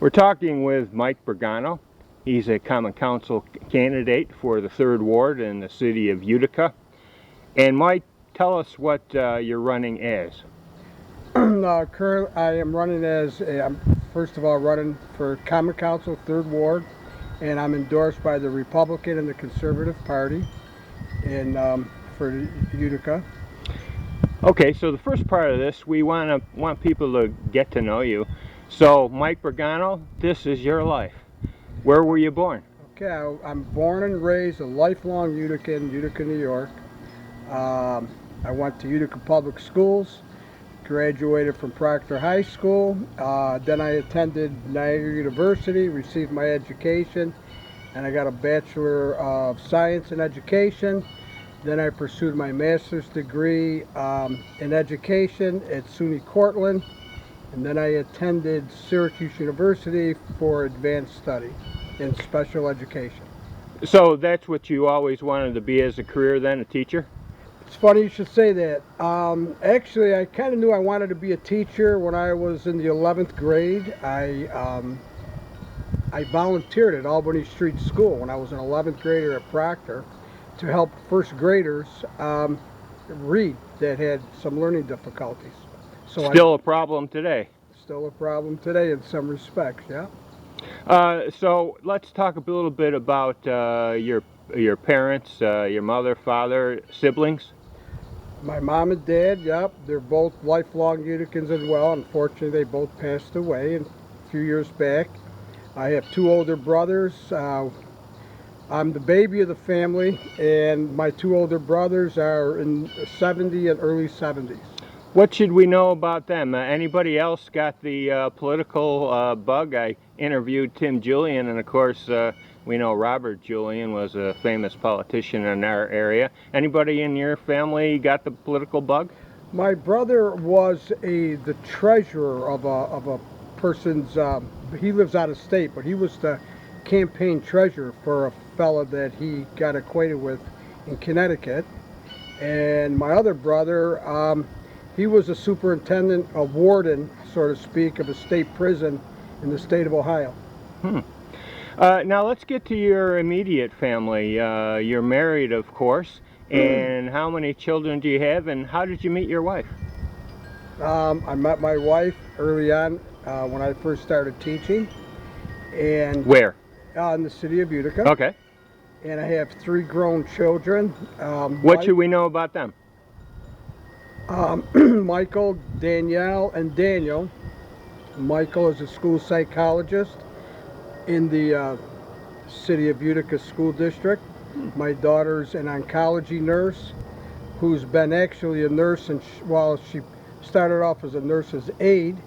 We're talking with Mike Brigano. He's a Common Council candidate for the 3rd Ward in the city of Utica. And Mike, tell us what you're running as. Currently, I am running I'm first of all running for Common Council 3rd Ward, and I'm endorsed by the Republican and the Conservative Party for Utica. Okay, so the first part of this, we want people to get to know you. So, Mike Brigano, this is your life. Where were you born? Okay, I'm born and raised a lifelong Utican, Utica, New York. I went to Utica Public Schools, graduated from Proctor High School. Then I attended Niagara University, received my education, and I got a Bachelor of Science in Education. Then I pursued my master's degree in education at SUNA Cortland, and then I attended Syracuse University for advanced study in special education. So that's what you always wanted to be as a career then, a teacher? It's funny you should say that. Actually, I kind of knew I wanted to be a teacher when I was in the 11th grade. I volunteered at Albany Street School when I was an 11th grader at Proctor to help first graders read that had some learning difficulties. So still a problem today? Still a problem today in some respects, yeah. So let's talk a little bit about your parents, your mother, father, siblings. My mom and dad, yep, they're both lifelong Uticans as well. Unfortunately, they both passed away a few years back. I have 2 older brothers. I'm the baby of the family, and my 2 older brothers are in 70 and early 70s. What should we know about them? Anybody else got the political bug? I interviewed Julian, and of course we know Robert Julian was a famous politician in our area. Anybody in your family got the political bug? My brother was the treasurer of a person's, he lives out of state, but he was the campaign treasurer for a fella that he got acquainted with in Connecticut. And my other brother, he was a superintendent, a warden, so to speak, of a state prison in the state of Ohio. Now let's get to your immediate family. You're married, of course, and how many children do you have, and how did you meet your wife? I met my wife early on when I first started teaching. And where? In the city of Utica. Okay. And I have 3 grown children. What should we know about them? Michael, Danielle, and Daniel. Michael is a school psychologist in the city of Utica School District. My daughter's an oncology nurse who's been actually a nurse, and she started off as a nurse's aide,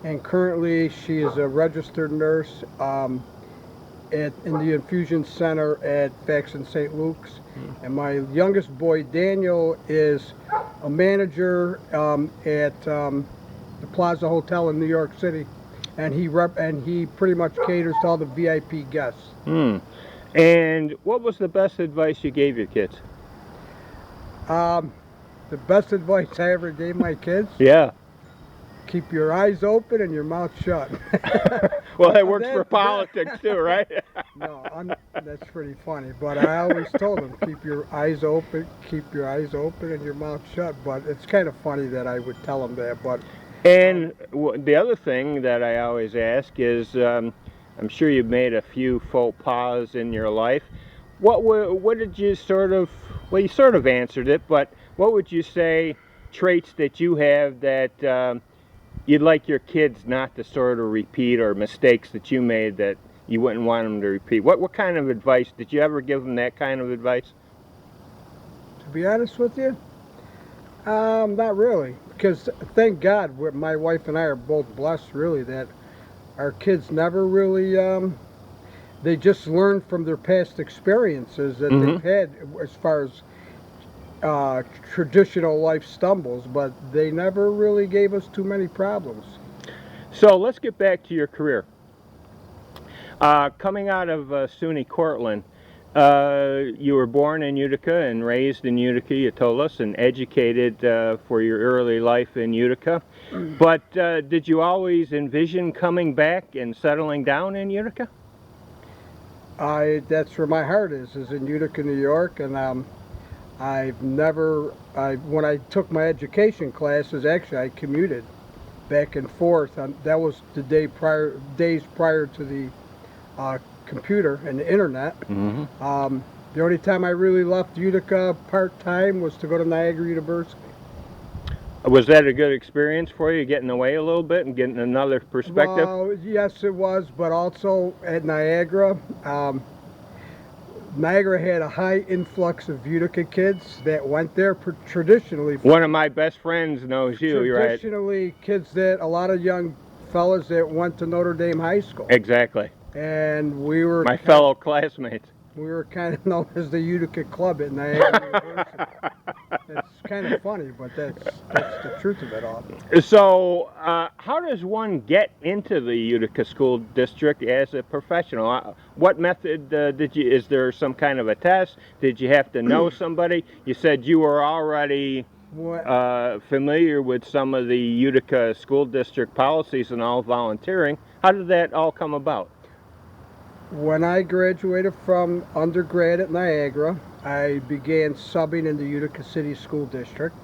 and currently she is a registered nurse in the infusion center at Faxon St. Luke's. And my youngest boy, Daniel, is a manager at the Plaza Hotel in New York City, and he pretty much caters to all the VIP guests. And what was the best advice you gave your kids? The best advice I ever gave my kids? Yeah. Keep your eyes open and your mouth shut. Well, that works for politics too, right? No, that's pretty funny. But I always told them, keep your eyes open and your mouth shut. But it's kind of funny that I would tell them that. But and the other thing that I always ask is, I'm sure you've made a few faux pas in your life. What did you sort of? Well, you sort of answered it, but what would you say traits that you have that you'd like your kids not to sort of repeat, or mistakes that you made that you wouldn't want them to repeat? What kind of advice? Did you ever give them that kind of advice? To be honest with you, not really. Because thank God, my wife and I are both blessed, really, that our kids never really, they just learn from their past experiences that they've had as far as traditional life stumbles, but they never really gave us too many problems. So let's get back to your career. Coming out of SUNY Cortland, You were born in Utica and raised in Utica, you told us, and educated for your early life in Utica. But did you always envision coming back and settling down in Utica? That's where my heart is in Utica, New York, and when I took my education classes, actually I commuted back and forth. That was the days prior to the computer and the internet. Mm-hmm. The only time I really left Utica part-time was to go to Niagara University. Was that a good experience for you, getting away a little bit and getting another perspective? Well, yes, it was, but also at Niagara, Niagara had a high influx of Utica kids that went there traditionally. One of my best friends knows you, you're right. Traditionally, kids that, a lot of young fellas that went to Notre Dame High School. Exactly. And we were my fellow classmates. We were kind of known as the Utica Club at Niagara University. It's kind of funny, but that's the truth of it all. So, how does one get into the Utica School District as a professional? What method is there some kind of a test? Did you have to know somebody? You said you were already familiar with some of the Utica School District policies and all, volunteering. How did that all come about? When I graduated from undergrad at Niagara, I began subbing in the Utica City School District.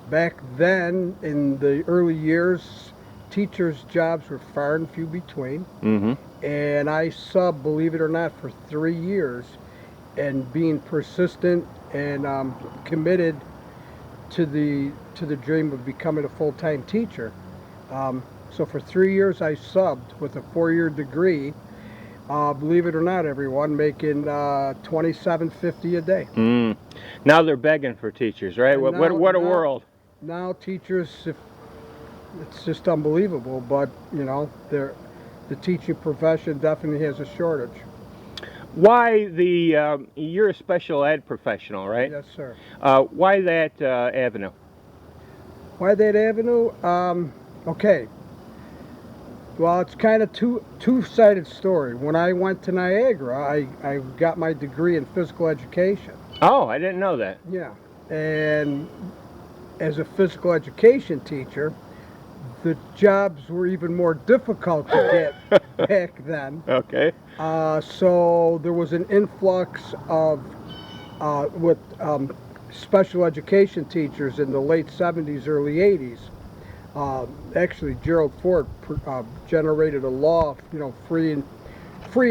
Back then, in the early years, teachers' jobs were far and few between. Mm-hmm. And I subbed, believe it or not, for 3 years, and being persistent and committed to the dream of becoming a full-time teacher. So for 3 years, I subbed with a 4-year degree. Believe it or not, everyone, making $27.50 a day. Now they're begging for teachers, right? What a world! Now teachers, it's just unbelievable. But you know, the teaching profession definitely has a shortage. Why you're a special ed professional, right? Yes, sir. Why that avenue? Why that avenue? Okay. Well, it's kind of two-sided story. When I went to Niagara, I got my degree in physical education. Oh, I didn't know that. Yeah, and as a physical education teacher, the jobs were even more difficult to get back then. Okay. So there was an influx of with special education teachers in the late 70s, early 80s. Actually, Gerald Ford generated a law, you know, free and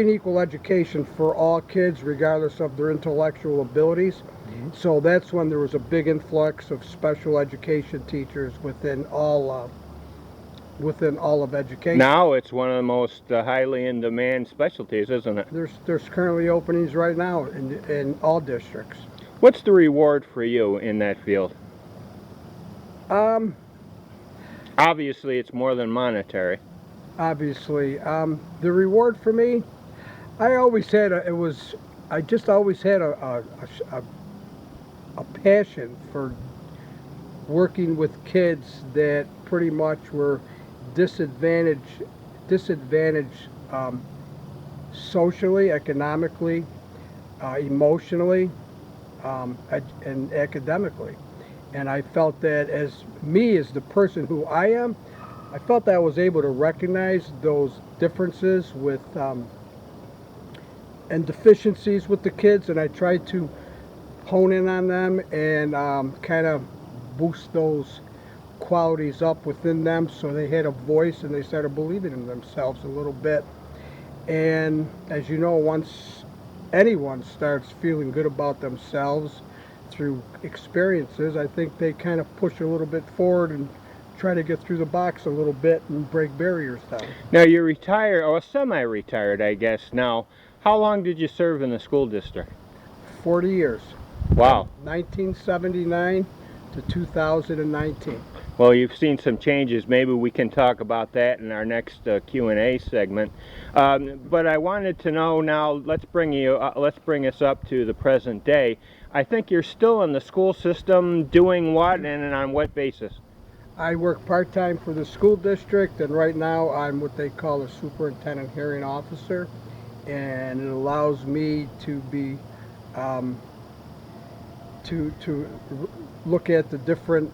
equal education for all kids, regardless of their intellectual abilities. Mm-hmm. So that's when there was a big influx of special education teachers within all of education. Now it's one of the most highly in demand specialties, isn't it? There's currently openings right now in all districts. What's the reward for you in that field? Obviously, it's more than monetary. Obviously, the reward for me, I just always had a passion for working with kids that pretty much were disadvantaged socially, economically, emotionally, and academically. And I felt that as the person who I am, I felt that I was able to recognize those differences with and deficiencies with the kids, and I tried to hone in on them and kind of boost those qualities up within them so they had a voice and they started believing in themselves a little bit. And as you know, once anyone starts feeling good about themselves through experiences, I think they kind of push a little bit forward and try to get through the box a little bit and break barriers down. Now you're retired, or semi-retired, I guess now. How long did you serve in the school district? 40 years. Wow. 1979 to 2019. Well, you've seen some changes. Maybe we can talk about that in our next Q&A segment. But I wanted to know now. Let's bring us up to the present day. I think you're still in the school system, doing what and on what basis? I work part-time for the school district, and right now I'm what they call a superintendent hearing officer, and it allows me to be to look at the different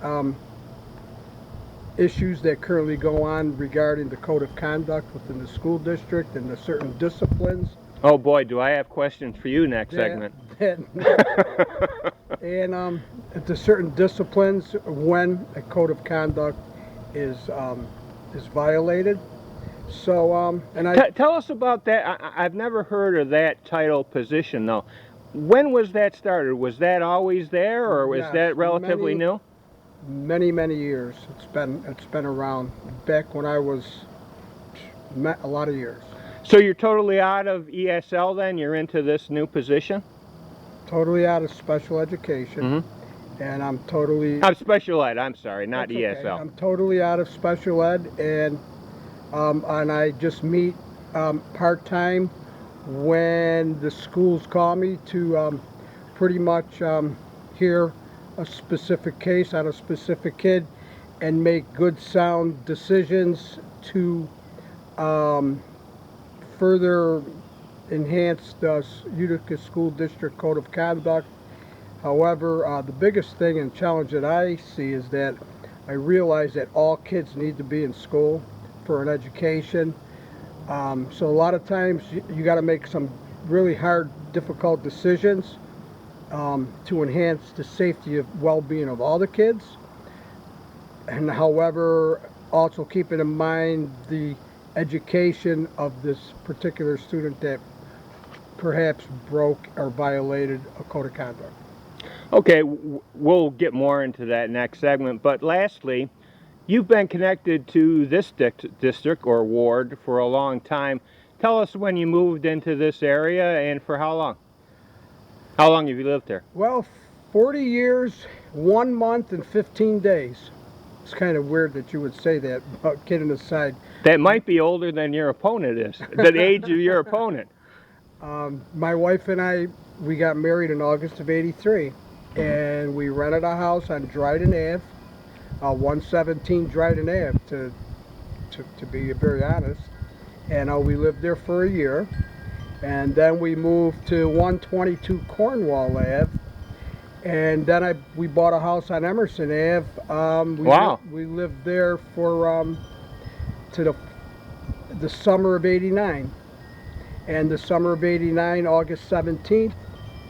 issues that currently go on regarding the code of conduct within the school district and the certain disciplines. Oh boy, do I have questions for you next segment. And the certain disciplines when a code of conduct is violated. So, Tell us about that. I've never heard of that title position though. When was that started? Was that always there, or was that relatively new? Many years. It's been around back when I was a lot of years. So you're totally out of ESL then? You're into this new position? Totally out of special education, and I'm totally out of special ed. I'm sorry, not ESL. Okay. I'm totally out of special ed, and I just meet part-time when the schools call me to pretty much hear a specific case on a specific kid and make good sound decisions to further enhance the Utica School District Code of Conduct. However, the biggest thing and challenge that I see is that I realize that all kids need to be in school for an education. So a lot of times you got to make some really hard, difficult decisions to enhance the safety of well-being of all the kids. And however, also keeping in mind the education of this particular student that perhaps broke or violated a code of conduct. Okay, we'll get more into that next segment, but lastly, you've been connected to this district or ward for a long time. Tell us when you moved into this area and for how long? How long have you lived there? Well, 40 years, 1 month, and 15 days. It's kind of weird that you would say that, but kidding aside. That might be older than your opponent is, the age of your opponent. My wife and I, we got married in August of '83, and we rented a house on Dryden Ave, 117 Dryden Ave, to be very honest. And we lived there for a year, and then we moved to 122 Cornwall Ave, and then we bought a house on Emerson Ave. Wow. We lived there for to the summer of '89. And the summer of '89, August 17th,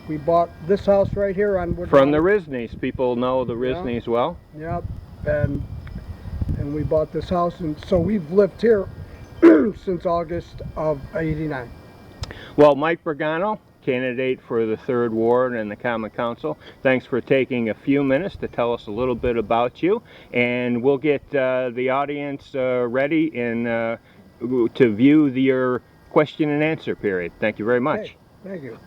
we bought this house right here on Woodlawn. From the Risneys. People know the Risneys well. Yep. And we bought this house, and so we've lived here since August of '89. Well, Mike Brigano, candidate for the 3rd Ward and the Common Council, thanks for taking a few minutes to tell us a little bit about you, and we'll get the audience ready and to view your question and answer period. Thank you very much. Okay. Thank you.